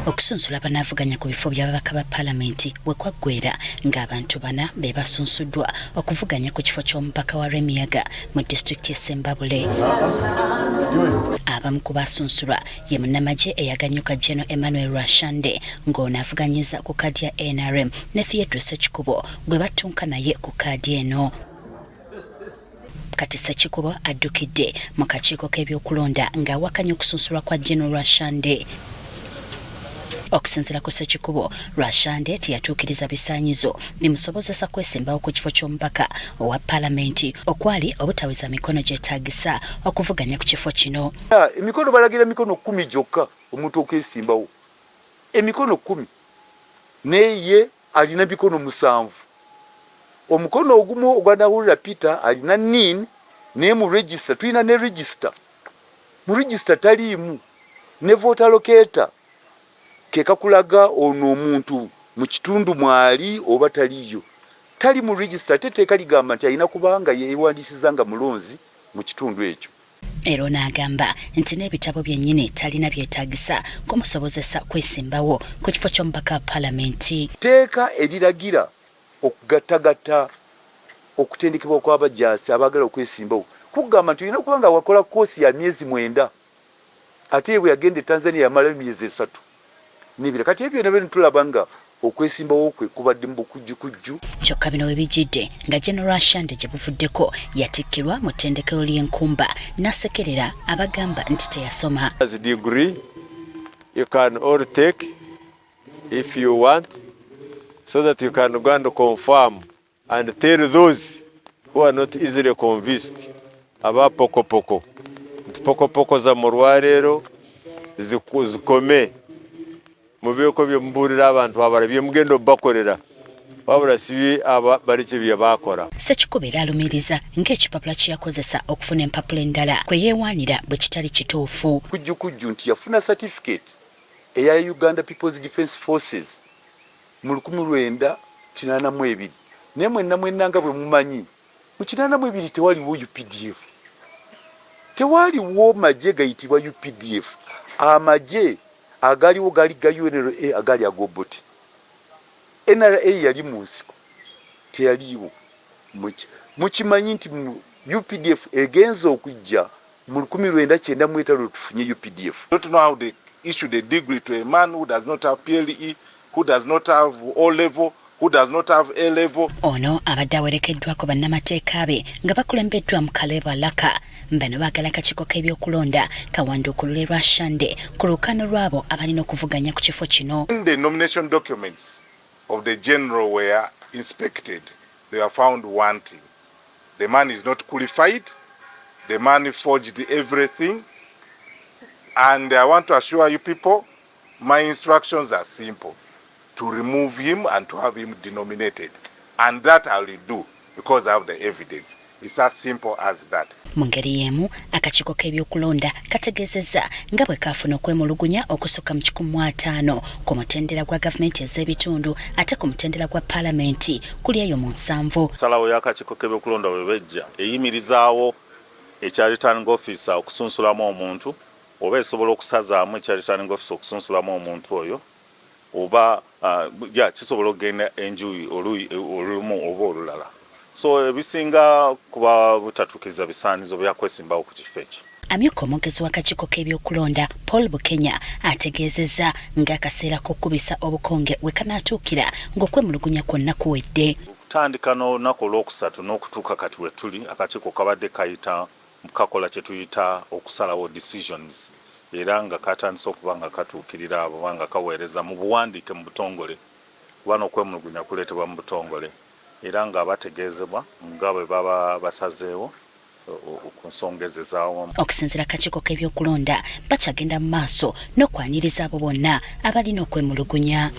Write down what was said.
Okusunsula abanavuganya ku bifo by'ababaka ba Paalamenti bwe kwaggweera ng'abantu bana be basunsuddwa okuvuganya ku kifo ky'omubaka wa Remiyaga mu disitulikiti y'e Ssembabule. Abamu ku basunsulwa ye munnamagye eyaganyuka General Emmanuel Rwashande ng'ono avuganyiza ku kkaadi ya NRM ne Theodore Ssekikubo gwe battunka naye ku kkaadi eno. Kati Ssekikubo addukidde mu kakiiko k'ebyokulonda ng'awakanya okusunsulwa kwa General Rwashande. Okusinziira ku Ssekikubo, Rwashande teyatuukiriza bisaanyizo bimusobozesa kwesimbawo ku kifo ky'omubaka owa Paalamenti okwali obutaweza mikono gyetaagisa okuvuganya ku kifo kino. Emikono balagira mikono 10 gyokka omuntu okwesimbawo. Emikono 10 neye alina mikono 7. Omukono ogumu ogwanawulira Peter alina NIN ne mu register, tulina ne register. Mu register taliimu ne voter locator. Kekakulaga ono omuntu mu kitundu mwali oba taliyo. Tali mu register teteeka ligamba nti alina kubanga yeewandisizanga mulonzi mu kitundu ekyo. Era n'agamba nti n'ebitabo byennyini talina byetaagisa kumusobozesa kwesimbawo ku kifo ky'omubaka wa Paalamenti. Teeka eriragira okugattagatta okutendekebwa kw'abajaasi abaagala okwesimbawo kugamba nti olina kubanga wakola koosi ya myezi 9 ate bwe yagenda e Tanzania yamala emyezi 3. Nibira kati ebyo nabyo tulabanga okwesimbawo kwe kubadde mu bukujjukujju. Kyokka bino we bijjidde nga General Rwashande gye buvuddeko yatikkirwa mu ttendekero ly'Enkumba n'asekerera abagamba nti teyasoma. As a degree you can all take if you want so that you can go and confirm and tell those who are not easily convinced about pokopoko. Pokopoko za murwarero zikome mubeko byo mburira abantu abara byo mugendo bakorera babura sibi aba bariche bya bakora. Ssekikubo alumiriza ng'ekipapula kye yakozesa okufuna empapula endala kwe yeewaanira bwe kitali kituufu. Kujjukujju nti yafuna certificate eya Uganda People's Defence Forces mu 1982 naye mwenna nga bwe mumanyi mu 1982 tewaliwo UPDF, tewaliwo magye gayitibwa UPDF. Amagye agaliwo gali ga UNRA agali agoboti. NRA yali mu nsiko teyaliwo. Mukimanyi nti UPDF egenza okujja mu 1995 tufunye UPDF. Don't know how they issued a degree to a man who does not have PLE, who does not have O level, who does not have A level. Ono abadde awerekeddwako bannamateeka be nga bakulembeddwa mu Kaleebo Alaka. Mbano baagala akakiiko k'ebyokulonda kawanduukulule Rwashande ku lukano lwabo abalina okuvuganya ku kifo kino. The nomination documents of the general were inspected. They were found wanting. The man is not qualified. The man forged everything. And I want to assure you people, my instructions are simple. To remove him and to have him denominated. And that I will do because I have the evidence. It's as simple as that. Mu ngeri y'emu akakiiko k'ebyokulonda kategeezezza nga bwe kaafuna okwemulugunya okusukka mu 15 ku mutendera gwa gavumenti ez'ebitundu ate ku mutendera gwa Paalamenti kuli eyo mu 7. Salawo y'akakiiko k'ebyokulonda bwe bejja eyimirizaawo ekya returning officer okusunsulamu omuntu oba esobola okusazaamu ekya returning officer okusunsulamu omuntu oyo oba kisobola okugenda enjuyi olumu oba olulala. So ebisinga kuba butatuukiriza bisaanizo bya kwesimbawo ku kifo ekyo. Amyuka omwogezi w'akakiiko k'ebyokulonda Paul Bukenya ategeezezza ng'akaseera k'okkubisa obukonge we kanaatuukira ng'okwemulugunya kwonna kuwedde. Okutandika n'olunaku olwokusatu n'okutuuka kati we tuli akakiiko kabadde kayita kakola kye tuyita okusalawo decisions era nga katandise okuba nga katuukirira abo banga kaweereza mu buwandiike mu butongole kuba n'okwemulugunya kuleetebwa mu butongole era nga bategeezebwa nga bwe baba basazeewo ku nsonga ez'awamu. Okusinziira akakiiko k'ebyokulonda bakyagenda mu maaso n'okwaniriza abo bonna abalina okwemulugunya.